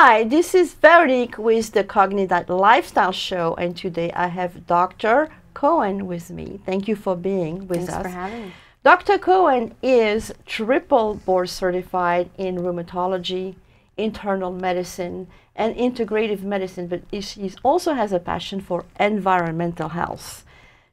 Hi, this is Veronique with the CogniDiet Lifestyle Show, and today I have Dr. Cohen with me. Thank you for being with us. Thanks for having me. Dr. Cohen is triple board certified in rheumatology, internal medicine, and integrative medicine, but she also has a passion for environmental health.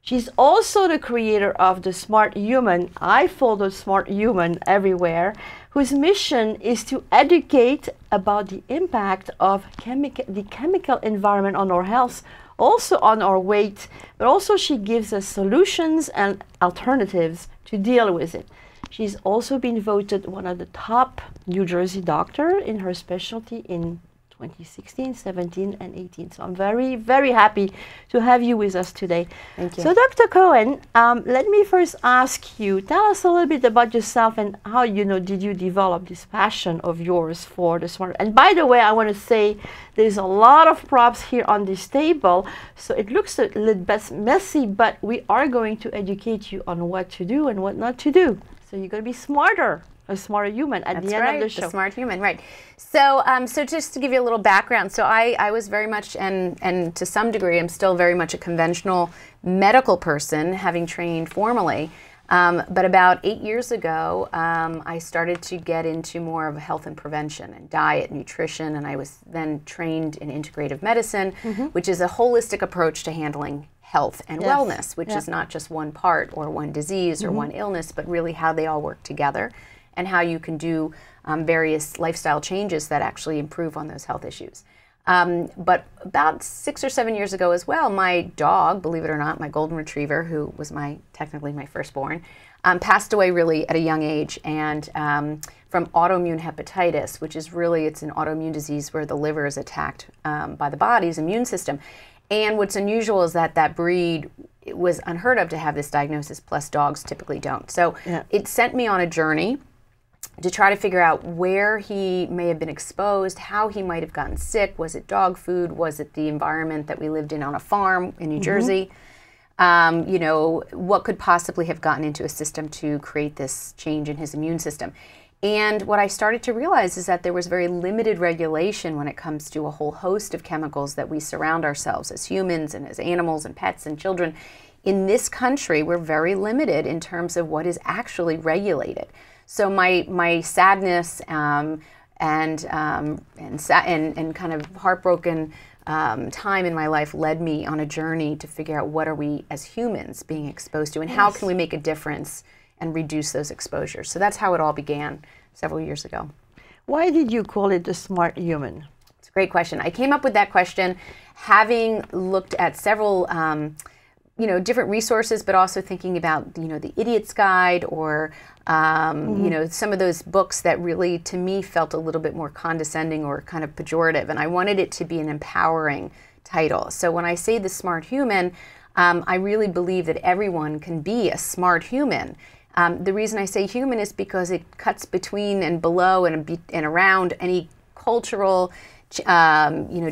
She's also the creator of the Smart Human. I follow Smart Human everywhere, whose mission is to educate about the impact of the chemical environment on our health, also on our weight, but also she gives us solutions and alternatives to deal with it. She's also been voted one of the top New Jersey doctors in her specialty in 2016, 17, and 18. So I'm very, very happy to have you with us today. Thank you. So Dr. Cohen, let me first ask you, tell us a little bit about yourself and how, did you develop this passion of yours for the smart? And by the way, I want to say there's a lot of props here on this table, so it looks a little bit messy, but we are going to educate you on what to do and what not to do. So you're going to be smarter. A smarter human at the end of the show. The smart human, right. So so just to give you a little background, so I was very much, and to some degree, I'm still very much a conventional medical person, having trained formally. But about 8 years ago, I started to get into more of health and prevention and diet, nutrition, and I was then trained in integrative medicine, which is a holistic approach to handling health and wellness, which is not just one part or one disease or one illness, but really how they all work together, and how you can do various lifestyle changes that actually improve on those health issues. But about 6 or 7 years ago as well, my dog, believe it or not, my golden retriever, who was technically my firstborn, passed away really at a young age, and from autoimmune hepatitis, which is really, it's an autoimmune disease where the liver is attacked by the body's immune system. And what's unusual is that that breed, it was unheard of to have this diagnosis, plus dogs typically don't. So it sent me on a journey to try to figure out where he may have been exposed, how he might have gotten sick. Was it dog food? Was it the environment that we lived in on a farm in New Jersey? What could possibly have gotten into a system to create this change in his immune system? And what I started to realize is that there was very limited regulation when it comes to a whole host of chemicals that we surround ourselves as humans and as animals and pets and children. In this country, we're very limited in terms of what is actually regulated. So my sadness and kind of heartbroken time in my life led me on a journey to figure out what are we as humans being exposed to, and how can we make a difference and reduce those exposures. So that's how it all began several years ago. Why did you call it the smart human? It's a great question. I came up with that question having looked at several different resources, but also thinking about, the Idiot's Guide or, some of those books that really, to me, felt a little bit more condescending or kind of pejorative. And I wanted it to be an empowering title. So when I say the smart human, I really believe that everyone can be a smart human. The reason I say human is because it cuts between and below and around any cultural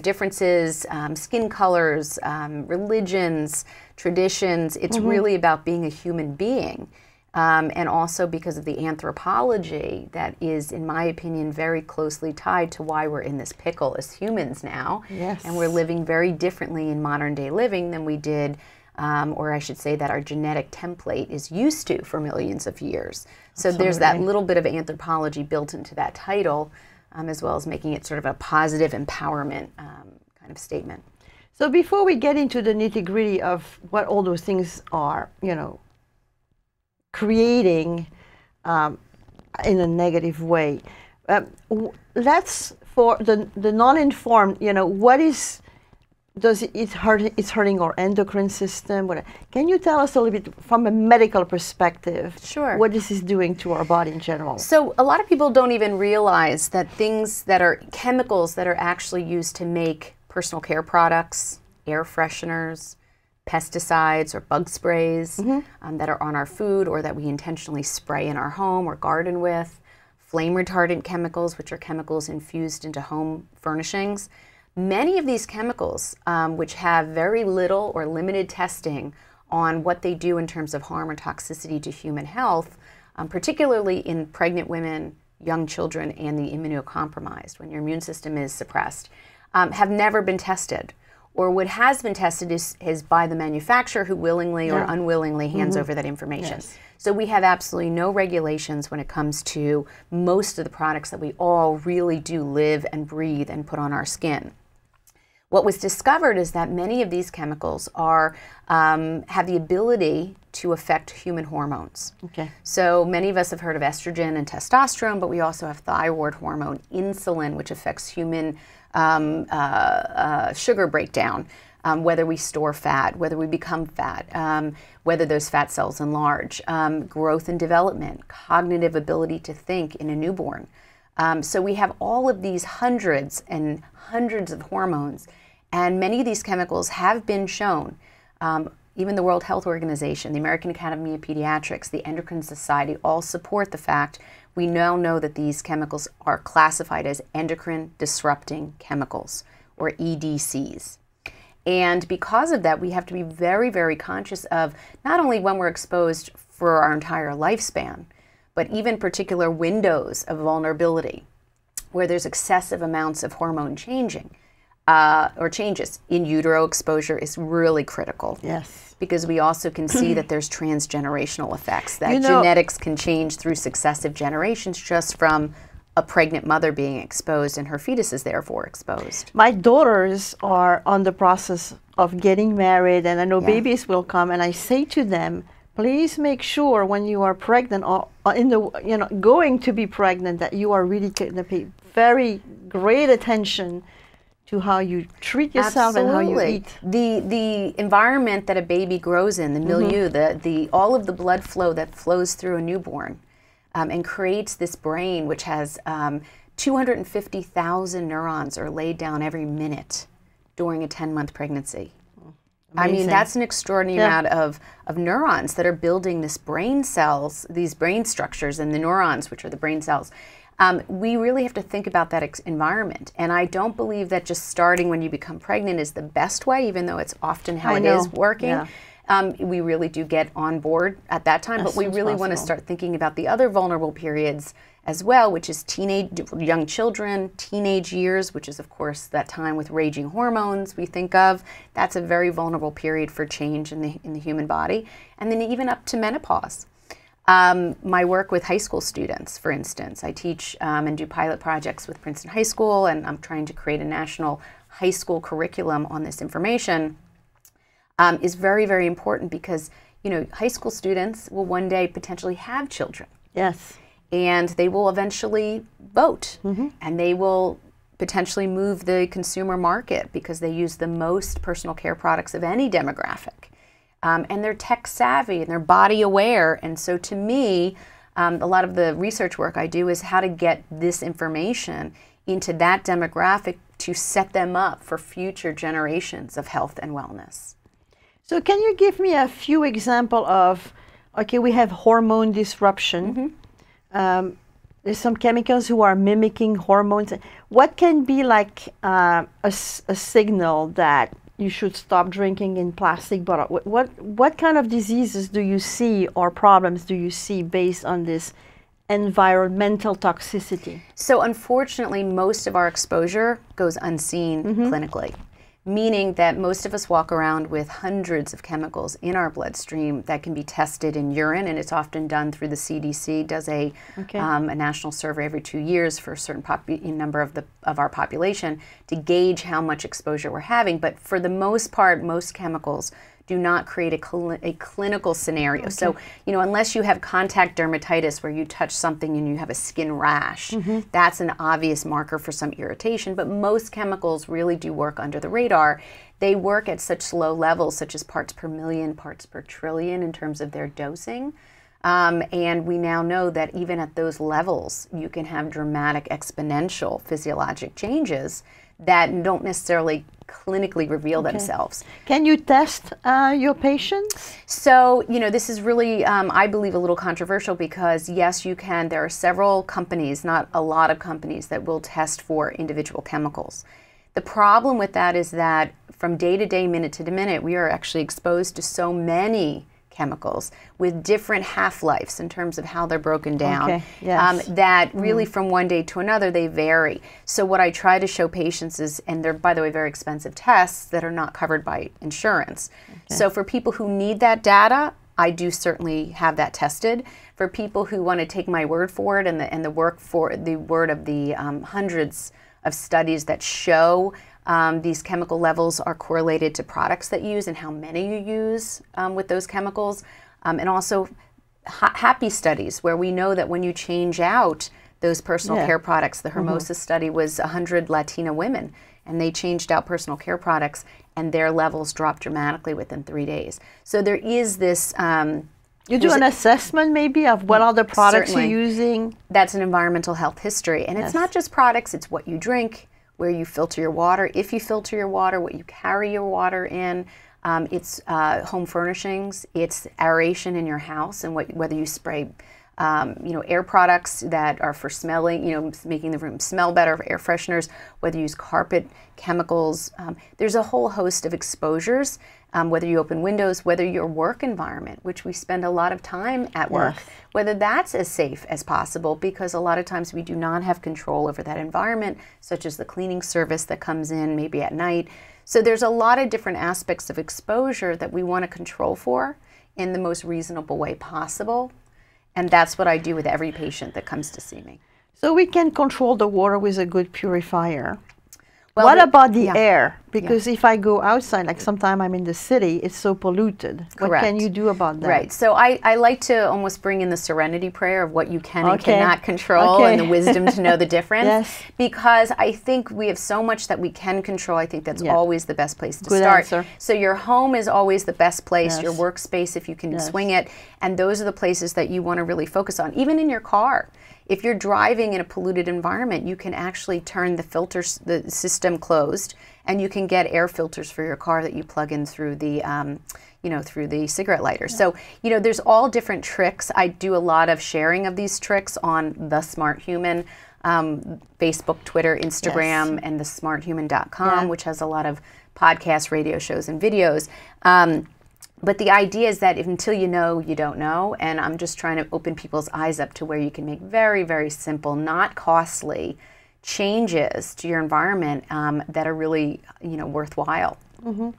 differences, skin colors, religions, traditions. It's really about being a human being. And also because of the anthropology that is, in my opinion, very closely tied to why we're in this pickle as humans now. Yes. And we're living very differently in modern day living than we did, or I should say that our genetic template is used to for millions of years. So Absolutely. There's that little bit of anthropology built into that title, as well as making it sort of a positive empowerment kind of statement. So before we get into the nitty-gritty of what all those things are, creating in a negative way, let's, for the non-informed, it's hurting our endocrine system? Can you tell us a little bit from a medical perspective? Sure. What this is doing to our body in general? So a lot of people don't even realize that things that are chemicals that are actually used to make personal care products, air fresheners, pesticides or bug sprays that are on our food or that we intentionally spray in our home or garden with, flame retardant chemicals, which are chemicals infused into home furnishings. Many of these chemicals, which have very little or limited testing on what they do in terms of harm or toxicity to human health, particularly in pregnant women, young children and the immunocompromised, when your immune system is suppressed, have never been tested. Or what has been tested is by the manufacturer, who willingly or unwillingly hands over that information. Yes. So we have absolutely no regulations when it comes to most of the products that we all really do live and breathe and put on our skin. What was discovered is that many of these chemicals are have the ability to affect human hormones. Okay. So many of us have heard of estrogen and testosterone, but we also have thyroid hormone, insulin, which affects human sugar breakdown, whether we store fat, whether we become fat, whether those fat cells enlarge, growth and development, cognitive ability to think in a newborn. So we have all of these hundreds and hundreds of hormones, and many of these chemicals have been shown. Even the World Health Organization, the American Academy of Pediatrics, the Endocrine Society all support the fact we now know that these chemicals are classified as endocrine disrupting chemicals, or EDCs. And because of that, we have to be very, very conscious of not only when we're exposed for our entire lifespan, but even particular windows of vulnerability where there's excessive amounts of hormone changing or changes. In utero exposure is really critical. Yes. Because we also can see that there's transgenerational effects, that genetics can change through successive generations just from a pregnant mother being exposed and her fetus is therefore exposed. My daughters are on the process of getting married, and I know babies will come, and I say to them, please make sure when you are pregnant or in the going to be pregnant that you are really going to pay very great attention to how you treat yourself and how you eat. The environment that a baby grows in, the milieu, all of the blood flow that flows through a newborn and creates this brain which has 250,000 neurons are laid down every minute during a 10-month pregnancy. Amazing. I mean, that's an extraordinary amount of neurons that are building this brain cells, these brain structures, and the neurons, which are the brain cells. We really have to think about that environment. And I don't believe that just starting when you become pregnant is the best way, even though it's often how it is working. Yeah. We really do get on board at that time, but we really want to start thinking about the other vulnerable periods as well, which is young children, teenage years, which is, of course, that time with raging hormones we think of. That's a very vulnerable period for change in the human body. And then even up to menopause. My work with high school students, for instance, I teach and do pilot projects with Princeton High School, and I'm trying to create a national high school curriculum on this information, is very, very important because, high school students will one day potentially have children. Yes. And they will eventually vote, and they will potentially move the consumer market because they use the most personal care products of any demographic. And they're tech savvy and they're body aware. And so to me, a lot of the research work I do is how to get this information into that demographic to set them up for future generations of health and wellness. So can you give me a few examples of, okay, we have hormone disruption. There's some chemicals who are mimicking hormones. What can be like a signal that you should stop drinking in plastic bottle? What kind of diseases do you see or problems do you see based on this environmental toxicity? So unfortunately, most of our exposure goes unseen clinically, meaning that most of us walk around with hundreds of chemicals in our bloodstream that can be tested in urine, and it's often done through the CDC, does a national survey every 2 years for a certain number of our population to gauge how much exposure we're having. But for the most part, most chemicals do not create a clinical scenario. So, unless you have contact dermatitis where you touch something and you have a skin rash, that's an obvious marker for some irritation. But most chemicals really do work under the radar. They work at such low levels, such as parts per million, parts per trillion in terms of their dosing. And we now know that even at those levels, you can have dramatic exponential physiologic changes that don't necessarily clinically reveal themselves. Can you test your patients? So, this is really, I believe, a little controversial because, yes, you can. There are several companies, not a lot of companies, that will test for individual chemicals. The problem with that is that from day to day, minute to minute, we are actually exposed to so many chemicals with different half-lives in terms of how they're broken down. Okay. Yes. That really from one day to another, they vary. So what I try to show patients is, and they're, by the way, very expensive tests that are not covered by insurance. Okay. So for people who need that data, I do certainly have that tested. For people who want to take my word for it and the word of the hundreds of studies that show these chemical levels are correlated to products that you use and how many you use with those chemicals, and also happy studies where we know that when you change out those personal care products, the Hermosa study was 100 Latina women, and they changed out personal care products and their levels dropped dramatically within 3 days. So there is this... you do an assessment maybe of what other products you're using? That's an environmental health history. And it's not just products, it's what you drink, where you filter your water, if you filter your water, what you carry your water in. It's home furnishings, it's aeration in your house, and whether you spray air products that are for smelling, making the room smell better, air fresheners, whether you use carpet, chemicals. There's a whole host of exposures, whether you open windows, whether your work environment, which we spend a lot of time at work, whether that's as safe as possible, because a lot of times we do not have control over that environment, such as the cleaning service that comes in maybe at night. So there's a lot of different aspects of exposure that we want to control for in the most reasonable way possible. And that's what I do with every patient that comes to see me. So we can control the water with a good purifier. Well, what about the air? Because if I go outside, like sometime I'm in the city, it's so polluted. Correct. What can you do about that? Right. So I like to almost bring in the serenity prayer of what you can and cannot control and the wisdom to know the difference. Because I think we have so much that we can control. I think that's always the best place to start. Answer. So your home is always the best place, your workspace if you can swing it. And those are the places that you want to really focus on, even in your car. If you're driving in a polluted environment, you can actually turn the filters, the system closed, and you can get air filters for your car that you plug in through the, through the cigarette lighter. So, there's all different tricks. I do a lot of sharing of these tricks on The Smart Human, Facebook, Twitter, Instagram, and thesmarthuman.com, which has a lot of podcasts, radio shows, and videos. But the idea is that until you know, you don't know, and I'm just trying to open people's eyes up to where you can make very, very simple, not costly changes to your environment that are really, worthwhile. Mm-hmm.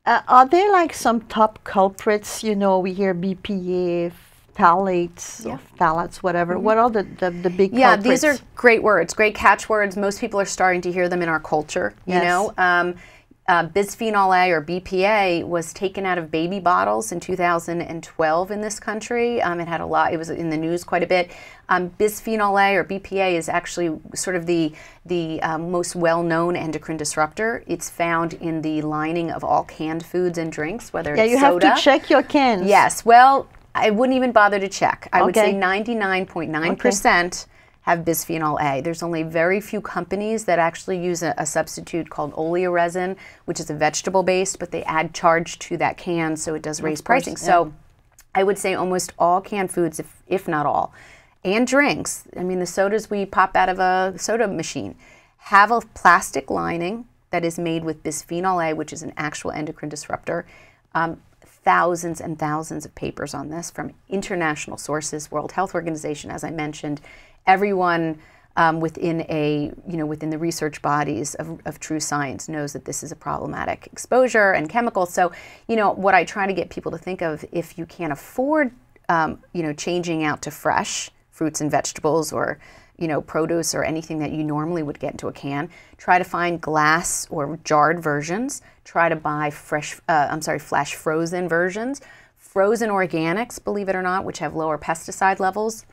Are there like some top culprits? We hear BPA, phthalates, or phthalates, whatever. What are the big culprits? Yeah, these are great words, great catchwords. Most people are starting to hear them in our culture, bisphenol A or BPA was taken out of baby bottles in 2012 in this country. It had a lot. It was in the news quite a bit. Bisphenol A or BPA is actually sort of the most well-known endocrine disruptor. It's found in the lining of all canned foods and drinks, whether it's you soda. have to check your cans. Yes. Well, I wouldn't even bother to check. I would say 99.9% have bisphenol A. There's only very few companies that actually use a substitute called oleoresin, which is a vegetable-based, but they add charge to that can, so it does raise pricing. So I would say almost all canned foods, if not all, and drinks, I mean the sodas we pop out of a soda machine, have a plastic lining that is made with bisphenol A, which is an actual endocrine disruptor. Thousands and thousands of papers on this from international sources, World Health Organization, as I mentioned, everyone within the research bodies of true science knows that this is a problematic exposure and chemical. So, what I try to get people to think of, if you can't afford, changing out to fresh fruits and vegetables or, produce or anything that you normally would get into a can, try to find glass or jarred versions. Try to buy flash frozen versions. Frozen organics, believe it or not, which have lower pesticide levels,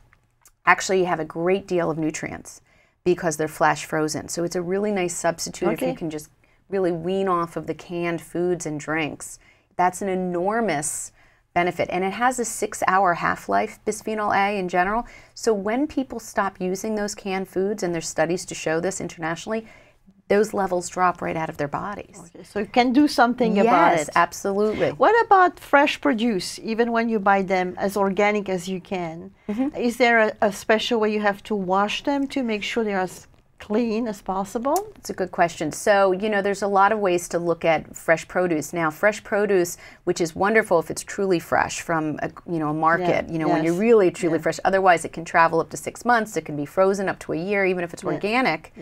actually have a great deal of nutrients because they're flash frozen. So it's a really nice substitute if you can just really wean off of the canned foods and drinks. That's an enormous benefit. And it has a 6-hour half-life, bisphenol A in general. So when people stop using those canned foods, and there's studies to show this internationally, those levels drop right out of their bodies. So you can do something about it. Yes, absolutely. What about fresh produce, even when you buy them as organic as you can? Is there a special way you have to wash them to make sure they are clean as possible? It's a good question. So, you know, there's a lot of ways to look at fresh produce. Now, fresh produce, which is wonderful if it's truly fresh from a, you know, a market, you know, when you're really truly fresh. Otherwise, it can travel up to 6 months. It can be frozen up to a year, even if it's organic.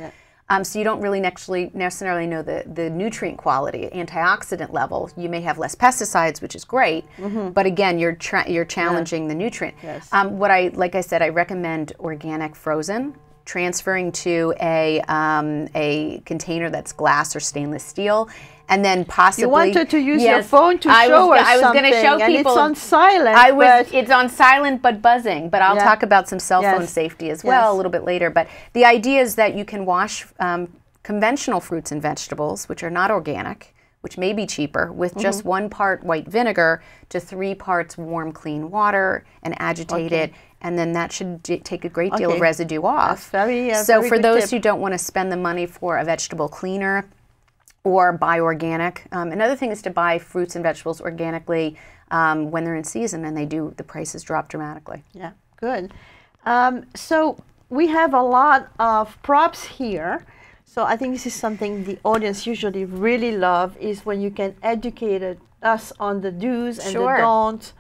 So you don't really necessarily know the nutrient quality, antioxidant level. You may have less pesticides, which is great, but again, you're challenging the nutrient. Like I said, I recommend organic frozen, transferring to a container that's glass or stainless steel, and then possibly. You wanted to use your phone to show us something. I was going to show people. And it's on silent. It's on silent but buzzing. But I'll talk about some cell phone safety as well a little bit later. But the idea is that you can wash conventional fruits and vegetables, which are not organic, which may be cheaper, with just 1 part white vinegar to 3 parts warm, clean water, and agitate it. And then that should take a great deal of residue off. So for those who don't want to spend the money for a vegetable cleaner or buy organic, another thing is to buy fruits and vegetables organically when they're in season, and the prices drop dramatically. Yeah, good. So we have a lot of props here. So I think this is something the audience usually really love, is when you can educate us on the do's and the don'ts.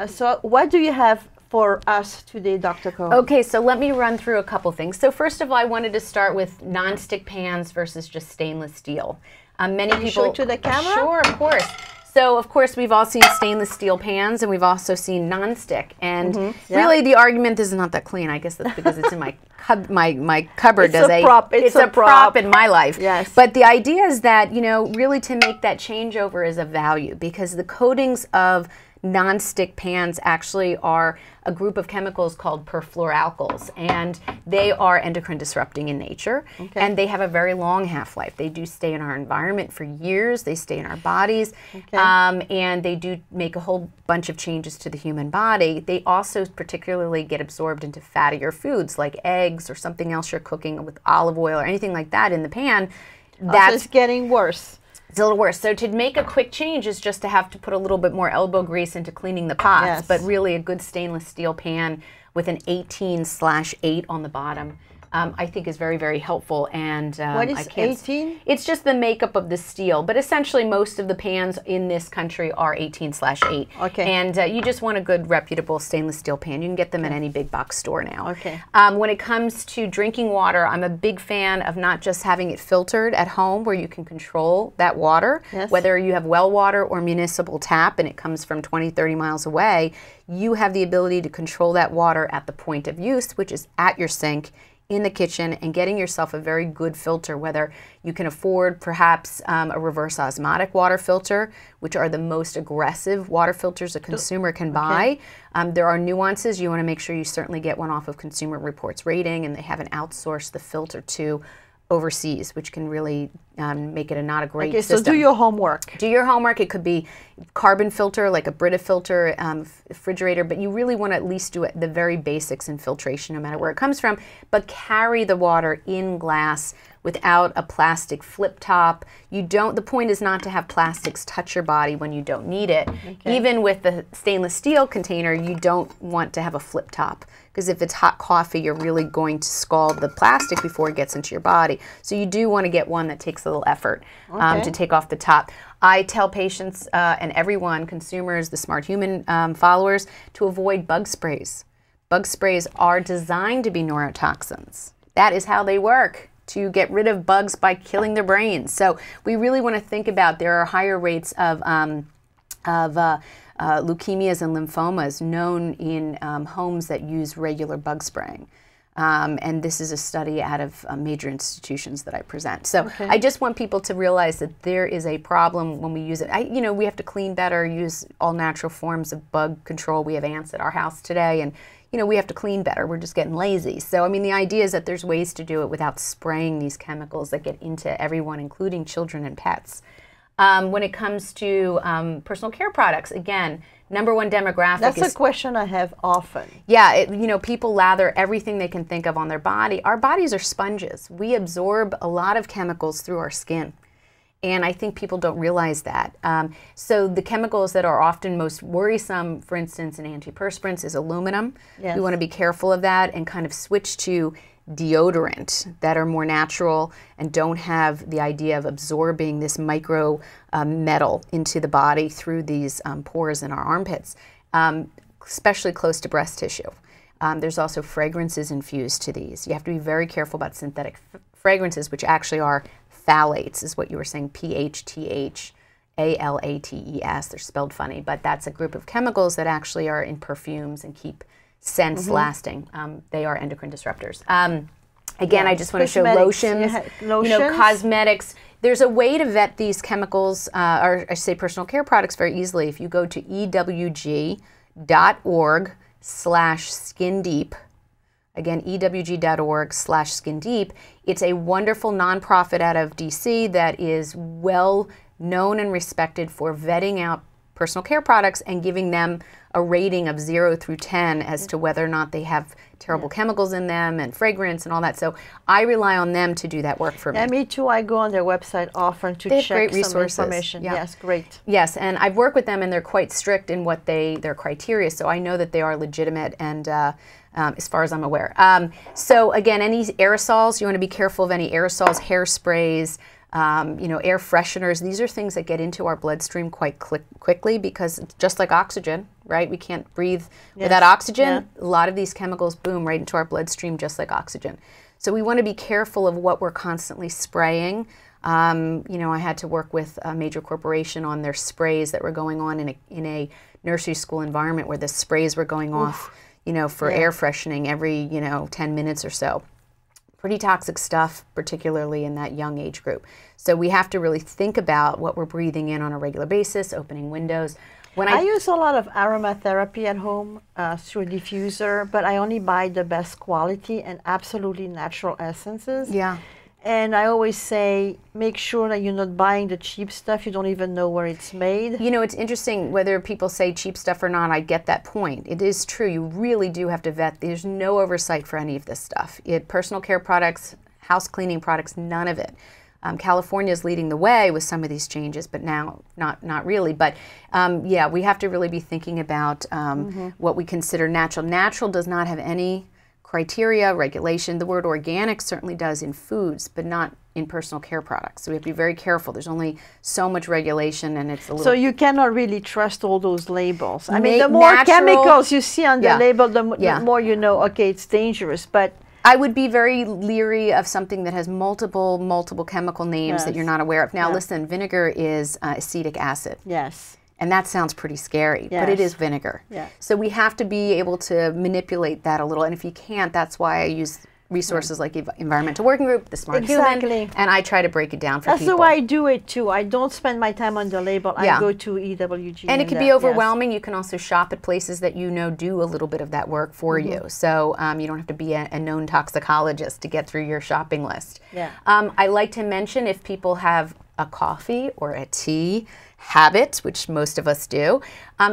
So what do you have for us today, Dr. Cohen? Okay, so let me run through a couple things. So first of all, I wanted to start with non-stick pans versus just stainless steel. Many people show it to the camera? Sure, of course. So of course we've all seen stainless steel pans, and we've also seen non-stick. And really, the argument is not that clean. I guess that's because it's in my cupboard. It's a prop. It's a prop in my life. Yes. But the idea is that, you know, really to make that changeover is of value, because the coatings of non-stick pans actually are a group of chemicals called perfluoralkyls, and they are endocrine disrupting in nature, and they have a very long half-life. They do stay in our environment for years. They stay in our bodies, and they do make a whole bunch of changes to the human body. They also particularly get absorbed into fattier foods like eggs or something else you're cooking with olive oil or anything like that in the pan. That's getting worse. It's a little worse. So to make a quick change is just to have to put a little bit more elbow grease into cleaning the pots, but really a good stainless steel pan with an 18/8 on the bottom, I think is very, very helpful. And what is 18? It's just the makeup of the steel, but essentially most of the pans in this country are 18/8. And you just want a good, reputable stainless steel pan. You can get them at any big box store now. When it comes to drinking water, I'm a big fan of not just having it filtered at home, where you can control that water, whether you have well water or municipal tap and it comes from 20, 30 miles away. You have the ability to control that water at the point of use, which is at your sink, in the kitchen, and getting yourself a very good filter, whether you can afford perhaps a reverse osmotic water filter, which are the most aggressive water filters a consumer can buy. There are nuances. You want to make sure you certainly get one off of Consumer Reports rating, and they haven't outsourced the filter to overseas, which can really make it not a great system. So do your homework. Do your homework. It could be carbon filter, like a Brita filter, refrigerator, but you really want to at least do the very basics in filtration, no matter where it comes from, but carry the water in glass without a plastic flip top. The point is not to have plastics touch your body when you don't need it. Even with the stainless steel container, you don't want to have a flip top, because if it's hot coffee, you're really going to scald the plastic before it gets into your body. So you do want to get one that takes a little effort to take off the top. I tell patients and everyone, consumers, the smart human followers, to avoid bug sprays. Bug sprays are designed to be neurotoxins. That is how they work, to get rid of bugs by killing their brains. So we really want to think about, there are higher rates of leukemias and lymphomas known in homes that use regular bug spraying. And this is a study out of major institutions that I present. So I just want people to realize that there is a problem when we use it. We have to clean better, use all natural forms of bug control. We have ants at our house today, and we have to clean better. We're just getting lazy. So, I mean, the idea is that there's ways to do it without spraying these chemicals that get into everyone, including children and pets. When it comes to personal care products, again, #1 demographic That's a question I have often. Yeah, people lather everything they can think of on their body. Our bodies are sponges. We absorb a lot of chemicals through our skin. And I think people don't realize that. So the chemicals that are often most worrisome, for instance, in antiperspirants, is aluminum. We want to be careful of that and kind of switch to deodorant that are more natural and don't have the idea of absorbing this micro metal into the body through these pores in our armpits, especially close to breast tissue. There's also fragrances infused to these. You have to be very careful about synthetic fragrances, which actually are phthalates, is what you were saying, PHTH. ALATES. They're spelled funny, but that's a group of chemicals that actually are in perfumes and keep scents lasting. They are endocrine disruptors. Again, I just want to show lotions, cosmetics. There's a way to vet these chemicals, or I should say personal care products, very easily. If you go to ewg.org/skindeep, again, ewg.org/skindeep, it's a wonderful nonprofit out of DC that is well known and respected for vetting out personal care products and giving them a rating of 0 through 10 as to whether or not they have terrible chemicals in them and fragrance and all that. So I rely on them to do that work for me. Yeah, me too. I go on their website often to check great some resources. information. Yeah. Yes, great. Yes, and I've worked with them, and they're quite strict in what their criteria. So I know that they are legitimate, and as far as I'm aware. So again, any aerosols, you want to be careful of any aerosols, hairsprays, air fresheners. These are things that get into our bloodstream quite quickly, because it's just like oxygen, right? We can't breathe without oxygen. Yeah. A lot of these chemicals boom right into our bloodstream just like oxygen. So we want to be careful of what we're constantly spraying. I had to work with a major corporation on their sprays that were going on in a nursery school environment where the sprays were going off, for air freshening every, 10 minutes or so. Pretty toxic stuff, particularly in that young age group. So we have to really think about what we're breathing in on a regular basis, opening windows. When I use a lot of aromatherapy at home through a diffuser, but I only buy the best quality and absolutely natural essences. Yeah. And I always say, make sure that you're not buying the cheap stuff. You don't even know where it's made. It's interesting whether people say cheap stuff or not. I get that point. It is true. You really do have to vet. There's no oversight for any of this stuff. Personal care products, house cleaning products, none of it. California is leading the way with some of these changes, but now not really. But we have to really be thinking about what we consider natural. Natural does not have any criteria, regulation. The word organic certainly does in foods, but not in personal care products. So we have to be very careful. There's only so much regulation, and it's a little... So you cannot really trust all those labels. I mean, the more chemicals you see on the label, the more you know, okay, it's dangerous. But I would be very leery of something that has multiple chemical names that you're not aware of. Now, listen, vinegar is acetic acid. Yes. And that sounds pretty scary, but it is vinegar. Yeah. So we have to be able to manipulate that a little. And if you can't, that's why I use resources like Environmental Working Group, The Smart Human, and I try to break it down for people. That's the way I do it too. I don't spend my time on the label. I go to EWG. And it can be overwhelming. You can also shop at places that do a little bit of that work for you. So you don't have to be a known toxicologist to get through your shopping list. Yeah. I like to mention, if people have a coffee or a tea habit, which most of us do,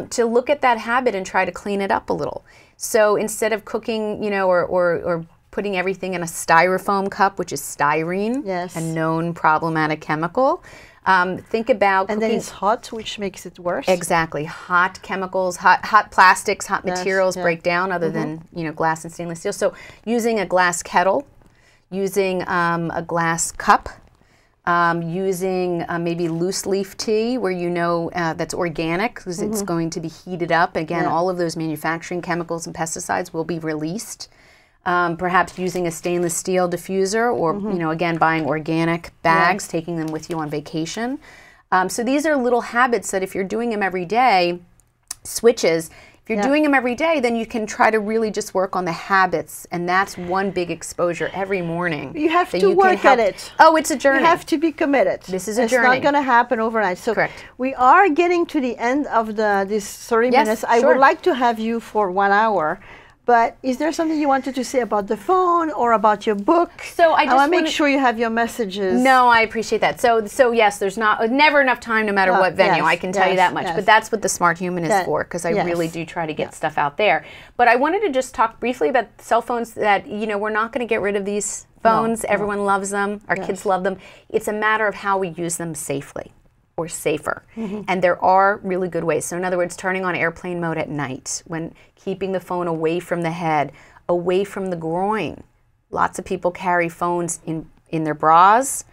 to look at that habit and try to clean it up a little. So instead of cooking, or putting everything in a styrofoam cup, which is styrene, a known problematic chemical, think about cooking. And then it's hot, which makes it worse. Exactly. Hot chemicals, hot plastics, hot materials break down, other than glass and stainless steel. So using a glass kettle, using a glass cup, using maybe loose leaf tea where that's organic, because it's going to be heated up. Again, all of those manufacturing chemicals and pesticides will be released. Perhaps using a stainless steel diffuser, or again, buying organic bags, taking them with you on vacation. So these are little habits that if you're doing them every day, switches. If you're doing them every day, then you can try to really just work on the habits, and that's one big exposure every morning. You have to work at it. Oh, it's a journey. You have to be committed. This is a journey. It's not going to happen overnight. So correct. We are getting to the end of this 30 minutes. I would like to have you for 1 hour. But is there something you wanted to say about the phone or about your book? So I want to make sure you have your messages. No, I appreciate that. So yes, there's never enough time, no matter what venue. I can tell you that much. But that's what the Smart Human is for, because I really do try to get stuff out there. But I wanted to just talk briefly about cell phones. That we're not going to get rid of these phones. Everyone loves them. Our kids love them. It's a matter of how we use them safely. Or safer. And there are really good ways. So in other words, turning on airplane mode at night, when keeping the phone away from the head, away from the groin. Lots of people carry phones in their bras.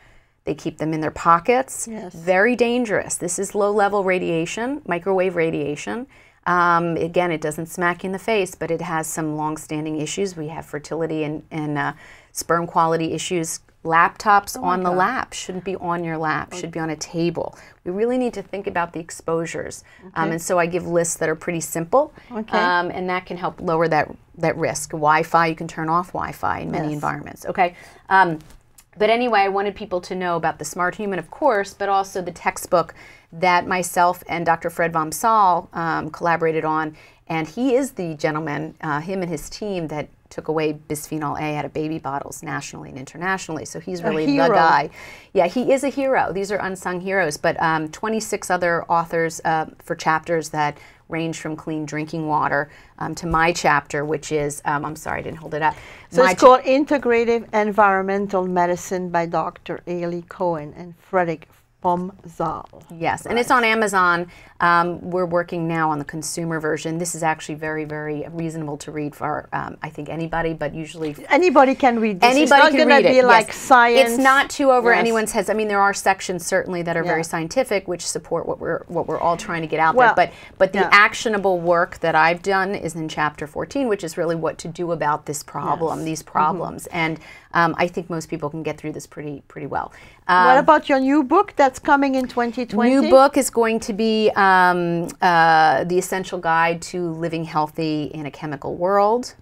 They keep them in their pockets. Yes. Very dangerous. This is low-level radiation, microwave radiation. Again, it doesn't smack you in the face, but it has some long-standing issues. We have fertility and sperm quality issues. Laptops on the lap shouldn't be on your lap, should be on a table. We really need to think about the exposures. And so I give lists that are pretty simple, and that can help lower that risk. Wi-Fi, you can turn off Wi-Fi in many environments, okay? But anyway, I wanted people to know about the Smart Human, of course, but also the textbook that myself and Dr. Fred Vom Saal collaborated on. And he is the gentleman, him and his team, that took away bisphenol A out of baby bottles nationally and internationally. So he's really the guy. Yeah, he is a hero. These are unsung heroes. But 26 other authors for chapters that range from clean drinking water to my chapter, which is, I'm sorry, I didn't hold it up. So it's called Integrative Environmental Medicine by Dr. Alys Cohen and Frederick Vom Saal. Yes, and it's on Amazon. We're working now on the consumer version. This is actually very, very reasonable to read for, I think, anybody, but usually... Anybody can read this. Anybody can read it. It's not going to be like science. It's not too over anyone's heads. I mean, there are sections certainly that are very scientific, which support what we're all trying to get out there. But the actionable work that I've done is in Chapter 14, which is really what to do about this problem, these problems. And I think most people can get through this pretty well. What about your new book that's coming in 2020? New book is going to be The Essential Guide to Living Healthy in a Chemical World.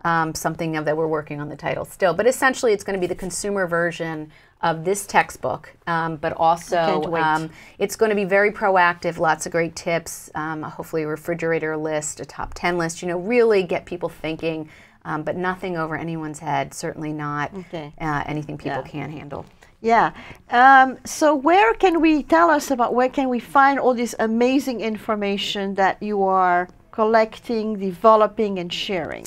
Something that we're working on the title still. But essentially it's going to be the consumer version of this textbook, but also it's going to be very proactive, lots of great tips, hopefully a refrigerator list, a top 10 list, you know, really get people thinking, but nothing over anyone's head, certainly not anything people can't handle. Yeah. So where can we where can we find all this amazing information that you are collecting, developing, and sharing?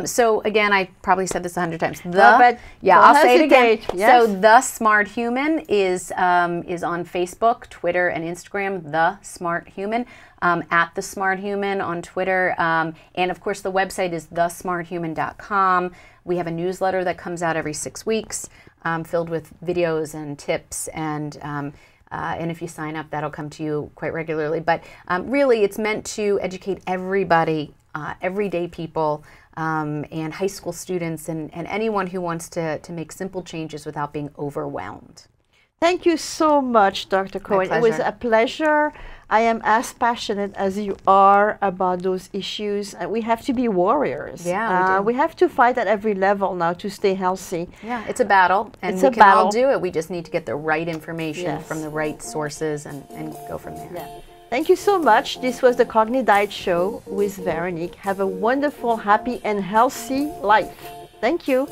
So again, I probably said this 100 times. I'll say it again. Yes. So The Smart Human is on Facebook, Twitter, and Instagram. The Smart Human, at The Smart Human on Twitter, and of course the website is thesmarthuman.com. We have a newsletter that comes out every 6 weeks, filled with videos and tips and if you sign up, that'll come to you quite regularly. But really, it's meant to educate everybody, everyday people, and high school students, and anyone who wants to make simple changes without being overwhelmed. Thank you so much, Dr. Cohen. It was a pleasure. I am as passionate as you are about those issues. We have to be warriors. Yeah, we have to fight at every level now to stay healthy. Yeah, it's a battle, and we can all do it. We just need to get the right information from the right sources and go from there. Yeah. Thank you so much. This was the CogniDiet Show with Veronique. Have a wonderful, happy, and healthy life. Thank you.